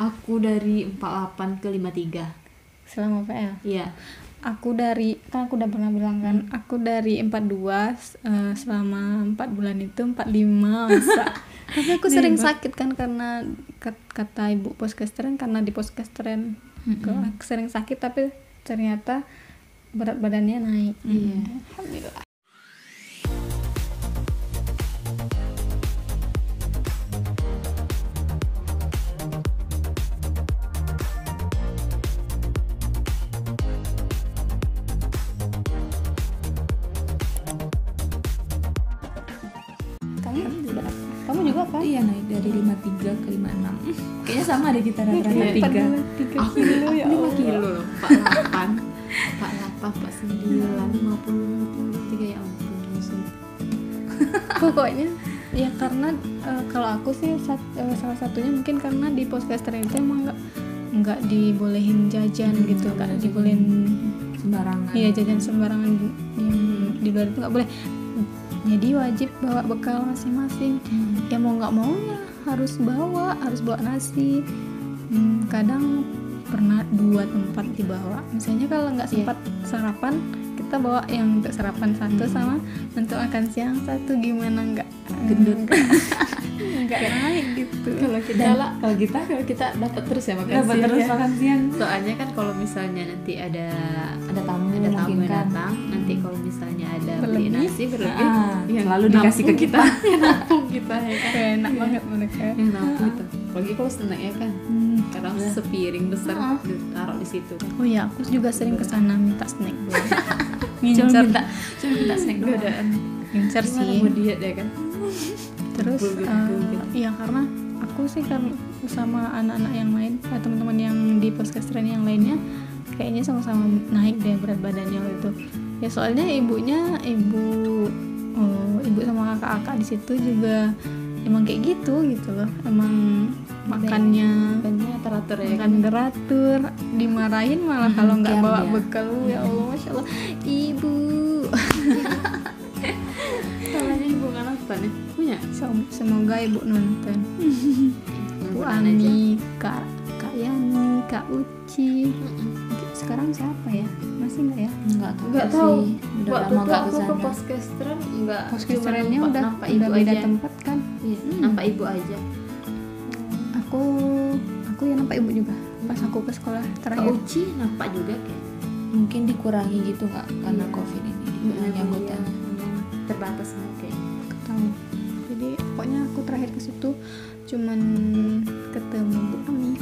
Aku dari 48 ke 53. Selama PL. Iya. Aku kan aku udah pernah bilang kan, aku dari 42 selama 4 bulan itu 45 masa. Tapi aku sering sakit kan karena kata ibu poskesteren, karena di poskesteren aku sering sakit, tapi ternyata berat badannya naik. Iya. Alhamdulillah. Kamu juga kan? Iya, naik dari 53 ke 56. Kayaknya sama deh kita rata-rata 3. Aku 5 kilo loh. 48, 49, 50, 53 ya ampun. Pokoknya ya karena kalau aku sih salah satunya mungkin karena di poskesteren itu emang nggak dibolehin jajan gitu, nggak dibolehin Sembarangan. iya jajan sembarangan, yang di luar itu nggak boleh, jadi wajib bawa bekal masing-masing. Ya mau nggak mau ya harus bawa nasi. Kadang pernah 2 tempat dibawa, misalnya kalau nggak sempat sarapan kita bawa yang untuk sarapan satu sama untuk makan siang satu, gimana nggak gendut nggak naik gitu. Kalau kita dapat terus ya makan Dapat siang. terus Ya. makan siang. Soalnya kan kalau misalnya nanti ada tamu yang mungkin kan. datang, nanti kalau misalnya ada beli Berlebih. nasi berlebih, yang Selalu dikasih ke kita. nampung kita ya kan. Enak banget mereka. Yang nampung itu. Apalagi kalau snack ya kan. Kadang sepiring besar ditaruh di situ. Oh ya, aku juga sering kesana minta snack dulu. Cuma minta snack doang. Godaan. Ngincer Gimana sih. mau diet ya kan. Terus iya karena aku sih kan sama anak-anak yang lain, teman-teman yang di poskesteren yang lainnya kayaknya sama-sama naik deh berat badannya waktu itu. Ya soalnya ibu sama kakak-kakak di situ juga emang kayak gitu loh. Emang makannya teratur ya kan. makan teratur, dimarahin malah kalau nggak kiam bawa dia. bekal. Ya Allah, masya Allah, ibu. Salahnya ibu nggak nonton ya? Punya? Semoga ibu nonton. Bu Mudah-mudahan aja. Ami, Kak Yani, Kak Uci. Sekarang siapa ya? Masih nggak ya? Nggak tahu. Udah Waktu lama itu nggak aku ke kesana. poskesteren nggak. Poskesterennya cuma udah nampak ibu beda aja. tempat kan? Iya, nampak ibu aja. Aku ya nampak ibu juga pas aku ke sekolah Kak terakhir. Uci nampak juga kayak. Mungkin dikurangi gitu nggak karena Iya. COVID ini dikurangi anggotanya. Terbatas semua kayaknya. Tahu. Jadi pokoknya aku terakhir ke situ cuman ketemu Bu Ami.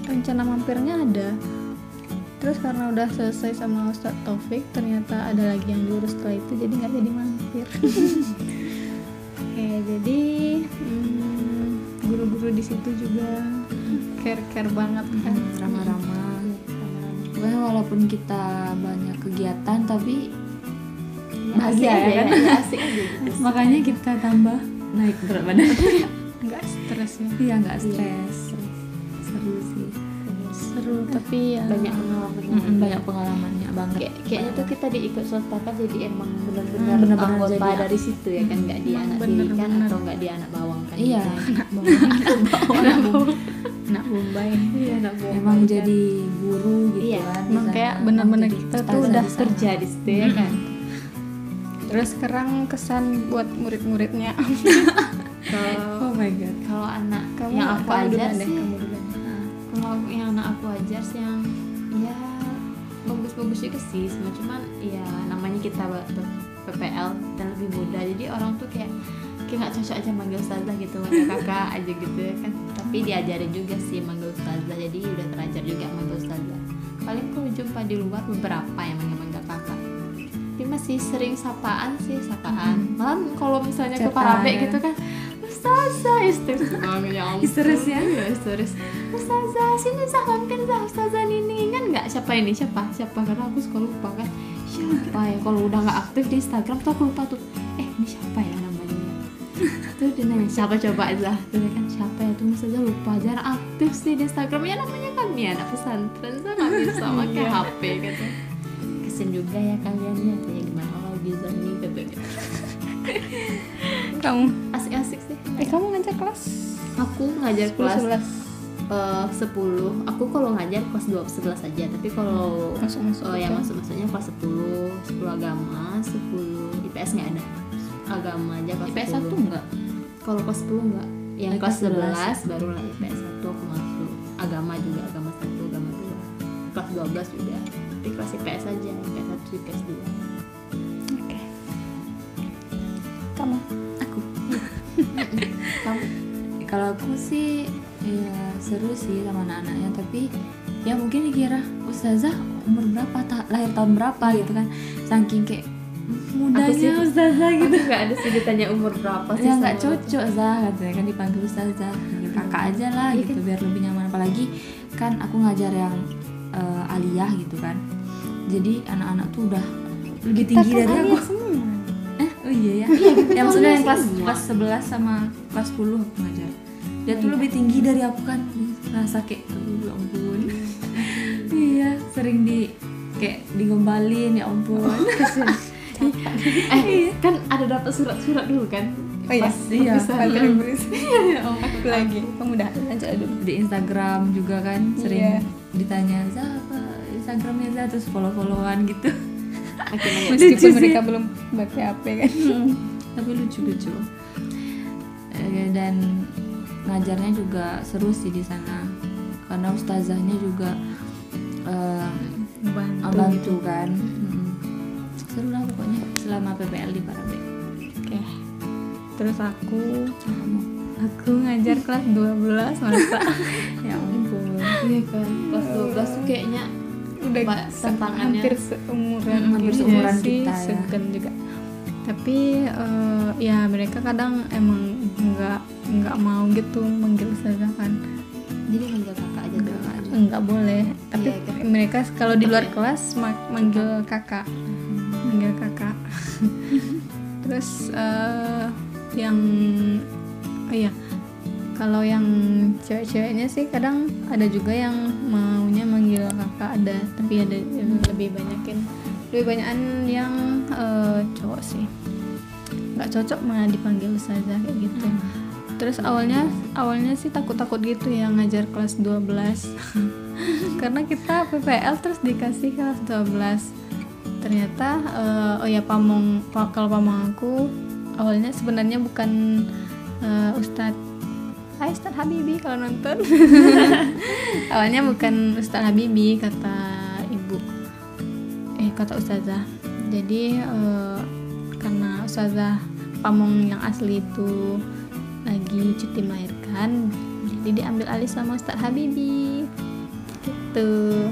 Rencana mampirnya ada. Terus karena udah selesai sama Ustadz Taufik, ternyata ada lagi yang diurus setelah itu, jadi nggak jadi mampir. Oke, jadi guru-guru di situ juga care banget kan. Ramah-ramah. Pokoknya walaupun kita banyak kegiatan tapi bahagia ya kan. Ya, asik aja gitu. Makanya kita tambah naik berat badan. Nggak stres ya. Iya, nggak stres. Seru sih. Seru tapi ya Banyak pengalaman. Banyak pengalamannya banget. Kayaknya tuh kita diikut Sultakan jadi emang benar-benar benar-benar anggota jadi- dari situ ya kan, nggak di anak diri kan Benar-benar. atau nggak di anak bawang kan. Iya. anak Bombay. Iya, anak bawang. Emang jadi guru gitu Iya, kan. emang di kayak sana. benar-benar Jadi kita tuh ustazah udah di sana. kerja di situ ya kan. Terus sekarang kesan buat murid-muridnya. Kalau Oh my god. kalau anak Kamu yang aku kamu duluan ajar deh, sih, kamu duluan. kalau yang anak aku ajar sih yang ya bagus-bagus juga sih semua, cuman ya namanya kita PPL dan lebih muda, jadi orang tuh kayak nggak cocok aja manggil ustazah gitu, manggil kakak aja gitu ya kan. Tapi diajarin juga sih manggil ustazah, jadi udah terajar juga manggil ustazah. Paling kalau jumpa di luar beberapa yang manggil kakak, tapi masih sering sapaan. Malah kalau misalnya ke Cetan, Parabe ya. gitu kan, ustazah histeris banget ya ampun. Histeris ya? Iya, histeris. Ustazah sini Zah, mampir Zah, ustazah Nini kan nggak, siapa karena aku suka lupa kan siapa ya, kalau udah nggak aktif di Instagram tuh aku lupa tuh, ini siapa ya namanya tuh, dia nanya siapa coba Zah, tuh kan siapa ya tuh, ustazah lupa, jarang aktif sih di Instagram, ya namanya kami anak pesantren Zah nggak bisa pakai HP gitu. Kasian juga ya kalian ya, kayak gimana lagi Zah nih gitu. Kamu Asik-asik sih. kamu ngajar kelas Aku ngajar kelas 11 10. Aku kalau ngajar kelas 11 aja, tapi kalau masuk-masuk yang aja. masuk-masuknya kelas 10 agama, 10 IPS nggak ada. Agama aja kelas IPS 10. 1 enggak? Kalau kelas 10 enggak. Yang Kelas kelas 11. 11 baru lah IPS 1 aku masuk. Agama juga, agama 1, agama 2. Kelas 12 juga. Tapi kelas IPS aja, IPS 1, IPS 2. Oke. Kamu? Aku. Kamu? Kalau aku sih ya seru sih sama anak-anaknya, tapi ya mungkin dikira ustazah umur berapa, lahir tahun berapa gitu kan, saking kayak Aku sih- mudanya ustazah gitu. Aku nggak ada sih ditanya umur berapa sih. Ya nggak sama cocok Zah katanya kan, dipanggil ustazah, panggil kakak aja lah Iya gitu biar lebih nyaman. Apalagi kan aku ngajar yang aliyah gitu kan, jadi anak-anak tuh udah lebih tinggi dari aku. Oh iya ya. Ya maksudnya yang kelas 11 sama kelas 10 aku ngajar. Dia tuh lebih tinggi dari aku kan. Rasa kayak aduh ya ampun. Iya, sering kayak digombalin ya ampun. kan ada dapat surat-surat dulu kan. Oh iya, Pas iya. perpisahan. Aku lagi pemuda aja dulu. Di Instagram juga kan sering Iya. ditanya, "Zah, apa Instagramnya Zah?" Terus follow-followan gitu. Akhirnya Lucu Meskipun sih. mereka belum pakai HP kan. Tapi lucu-lucu. Dan ngajarnya juga seru sih di sana karena ustazahnya juga bantu kan. Seru lah pokoknya selama PPL di Parabe. Oke. Terus aku ngajar kelas 12 masa. Ya ampun. Iya kan. Kelas 12 tuh kayaknya Udah tantangannya hampir seumuran hampir gitu seumuran sih, kita ya. segan juga. Tapi ya mereka kadang emang nggak mau gitu manggil ustazah kan. jadi manggil kakak aja tuh. Nggak boleh. Tapi Iya, kan. mereka kalau di luar kelas manggil kakak. Manggil kakak. Terus yang kalau yang cewek-ceweknya sih kadang ada juga yang maunya manggil kakak, ada, tapi ada yang lebih banyakan yang cowok sih nggak cocok malah dipanggil ustazah kayak gitu. Terus awalnya sih takut gitu ya ngajar kelas 12 karena kita PPL terus dikasih kelas 12. Ternyata kalau pamong aku awalnya sebenarnya bukan Ustadz Habibi kalau nonton. Awalnya bukan Ustadz Habibi, kata ustazah. Jadi karena ustazah pamong yang asli itu lagi cuti melahirkan, jadi diambil alih sama Ustadz Habibi gitu.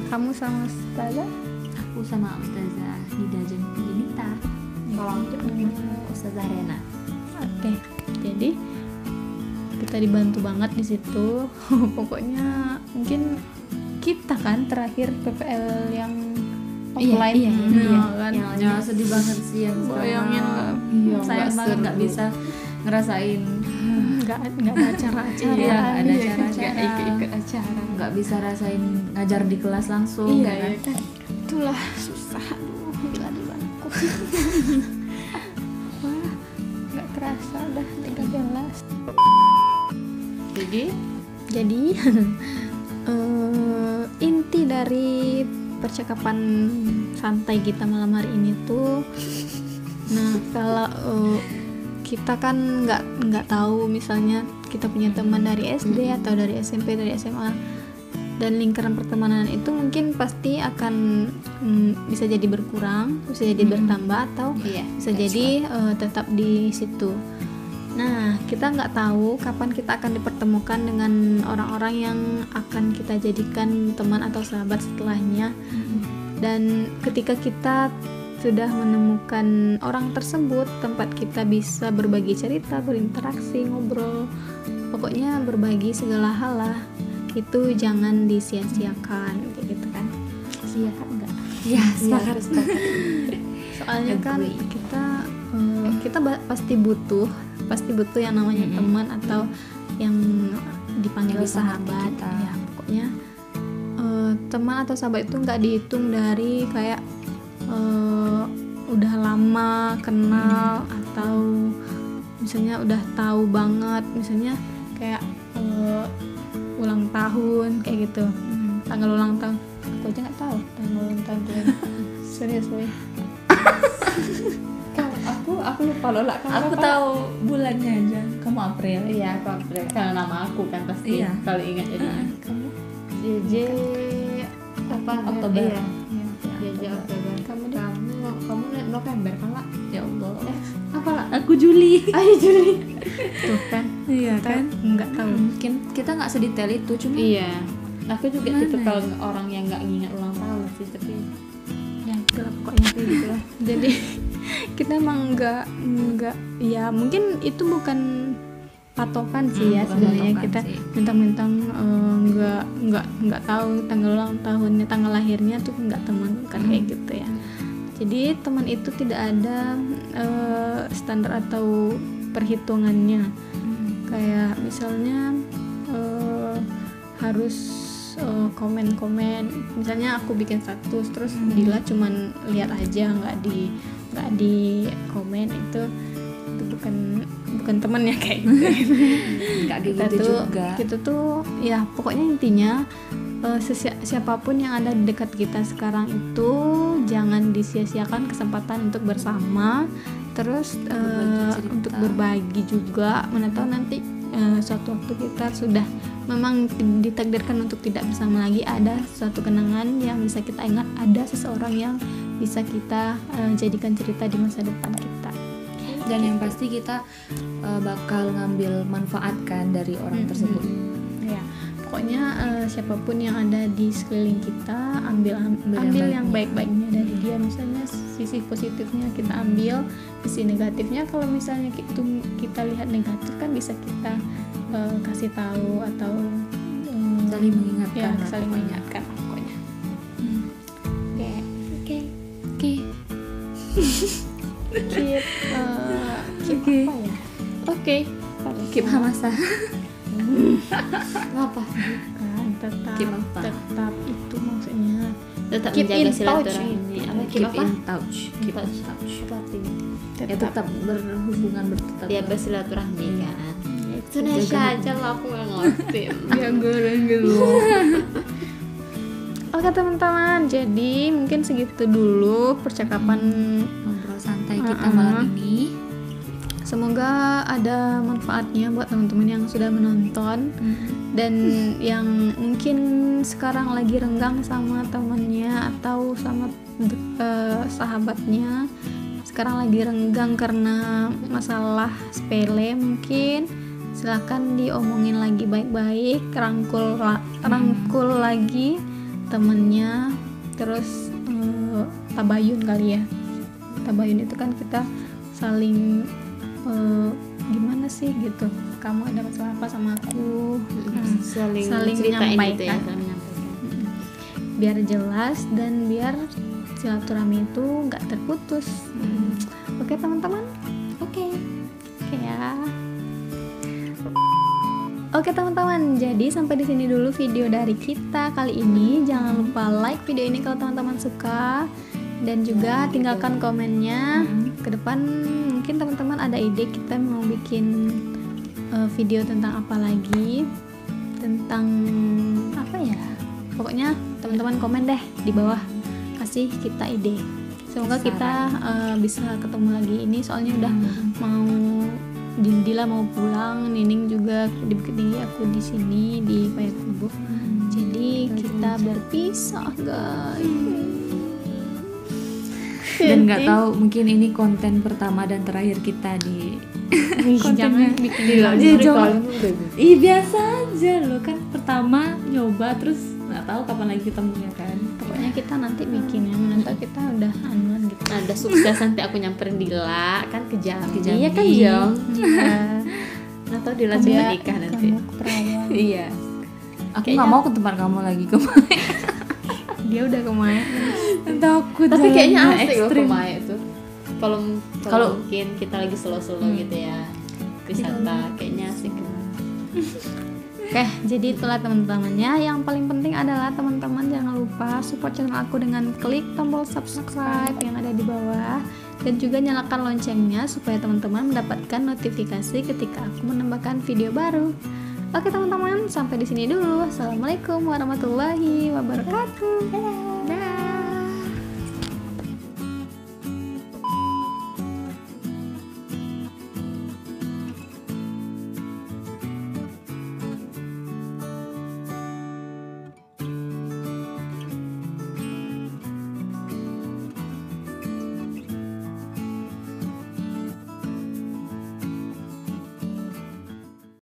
Kamu sama ustazah? Aku sama ustazah Nida Jenita. Kalau untuk ustazah Rena. Oke, jadi kita dibantu banget di situ. Pokoknya mungkin kita kan terakhir PPL yang offline. Iya, kan. Ya sedih banget sih yang Bayangin sekarang. Iya, Sayang nggak banget seru. nggak bisa ngerasain, nggak ada acara-acara. Iya, nggak ada Nggak acara-acara, ikut acara. nggak bisa rasain ngajar di kelas langsung. Iya, ya kan? Itulah susah. Aduh, gila di bangku. Wah, nggak kerasa udah 13. Jadi inti dari percakapan santai kita malam hari ini tuh, nah kalau kita kan nggak tahu, misalnya kita punya teman dari SD atau dari SMP, dari SMA, dan lingkaran pertemanan itu mungkin pasti akan bisa jadi berkurang, bisa jadi bertambah, atau Iya, bisa jadi tetap di situ. Nah, kita nggak tahu kapan kita akan dipertemukan dengan orang-orang yang akan kita jadikan teman atau sahabat setelahnya. Dan ketika kita sudah menemukan orang tersebut, tempat kita bisa berbagi cerita, berinteraksi, ngobrol, pokoknya berbagi segala hal lah, itu jangan disia-siakan, kayak gitu kan. Sia-siakan enggak? Ya, sepakat. Soalnya kan Agree. kita pasti butuh yang namanya teman atau yang dipanggil Teman sahabat kita. ya. Pokoknya teman atau sahabat itu nggak dihitung dari kayak udah lama kenal atau misalnya udah tahu banget, misalnya kayak tahun kayak gitu. Tanggal ulang tahun aku aja nggak tahu tanggal ulang tahun gue. Serius gue. Aku lupa loh lah. Aku tahu bulannya aja. Kamu April. Iya, aku April. Karena nama aku kan pasti Iya. kalau ingat jadi. Kamu JJ apa Oktober. Iya. JJ Oktober. Kamu November kan lah? ya Allah. Apa lah? Aku Juli. Ayo Juli. Tuh kan. Iya Kan nggak tahu. Mungkin kita nggak sedetail itu, cuma Iya. Aku juga Mana tipe ya? kalau orang yang nggak ngingat ulang tahun sih, tapi Ya itulah pokoknya kayak gitu lah. Jadi kita emang nggak ya mungkin itu bukan patokan sih ya bukan sebenarnya patokan kita sih. mentang-mentang nggak tahu tanggal ulang tahunnya, tanggal lahirnya tuh nggak teman kan kayak gitu ya. Jadi teman itu tidak ada standar atau perhitungannya. Kayak misalnya harus komen-komen, misalnya aku bikin status terus Dila cuman lihat aja nggak di komen, itu bukan teman ya kayak gitu. nggak kayak gitu juga. Kita tuh ya pokoknya intinya siapapun yang ada di dekat kita sekarang itu jangan disia-siakan kesempatan untuk bersama, terus Berbagi cerita. untuk berbagi juga. Mana tahu nanti suatu waktu kita sudah memang ditakdirkan untuk tidak bersama lagi, ada suatu kenangan yang bisa kita ingat, ada seseorang yang bisa kita jadikan cerita di masa depan kita. Dan yang pasti kita bakal ngambil manfaat kan dari orang tersebut. Ya, pokoknya siapapun yang ada di sekeliling kita ambil yang baik-baiknya dari dia. Misalnya sisi positifnya kita ambil, sisi negatifnya kalau misalnya kita lihat negatif kan bisa kita kasih tahu atau Saling mengingatkan ya, lah saling pokoknya. mengingatkan pokoknya. Oke. Keep Oke. apa ya? Oke. Keep hamasa. ngapa? Kan tetap Keep apa? tetap itu maksudnya Tetap Keep menjaga in touch. silaturahmi. Apa keep Keep apa? in touch. Keep in touch. Ya tetap berhubungan bertetap. Ya bersilaturahmi kan. Itu Jaga Nesya hubungan. aja lah, aku nggak ngerti. ya goreng gitu. Oke teman-teman, jadi mungkin segitu dulu percakapan. Ngobrol santai kita malam ini. Semoga ada manfaatnya buat teman-teman yang sudah menonton dan yang mungkin sekarang lagi renggang sama temannya atau sama sahabatnya, sekarang lagi renggang karena masalah sepele, mungkin silakan diomongin lagi baik-baik, rangkul lagi temennya, terus tabayun kali ya. Tabayun itu kan kita saling gimana sih gitu, kamu ada masalah apa sama aku, saling menyampaikan. ceritain gitu ya, saling menyampaikan. Biar jelas dan biar silaturahmi itu nggak terputus. Oke teman-teman, oke ya. Oke teman-teman, jadi sampai di sini dulu video dari kita kali ini. Jangan lupa like video ini kalau teman-teman suka, dan juga tinggalkan komennya. Ke depan mungkin teman-teman ada ide kita mau bikin video tentang apa lagi, tentang apa ya, pokoknya teman-teman komen deh di bawah, kasih kita ide. Semoga kita bisa ketemu lagi ini, soalnya udah mau Dila mau pulang, Nining juga di Bukit Tinggi, aku di sini di Payakumbuh. Jadi kita berpisah guys. Dan nggak tahu mungkin ini konten pertama dan terakhir kita di Jangan bikin Dila Ih biasa aja loh, kan pertama nyoba terus nggak tahu kapan lagi ketemunya kan. Pokoknya kita nanti bikinnya, nanti kita udah anuan gitu. Ada sukses nanti aku nyamperin Dila kan ke Jambi. Ke Jambi. Iya kan Jong. Iya. Atau Dila cuma nikah nanti. Kamu ke Perawang. Iya. Aku Kayaknya- nggak mau ke tempat kamu lagi kemarin. Dia udah kemarin. Takut. Tapi kayaknya jalannya asik loh ekstrim. ke Maya itu. Kalau Kalau- mungkin kita lagi slow-slow gitu ya, wisata kayaknya asik. Oke, jadi itulah teman-temannya. Yang paling penting adalah teman-teman jangan lupa support channel aku dengan klik tombol subscribe yang ada di bawah, dan juga nyalakan loncengnya supaya teman-teman mendapatkan notifikasi ketika aku menambahkan video baru. Oke teman-teman, sampai di sini dulu. Assalamualaikum warahmatullahi wabarakatuh. Dah.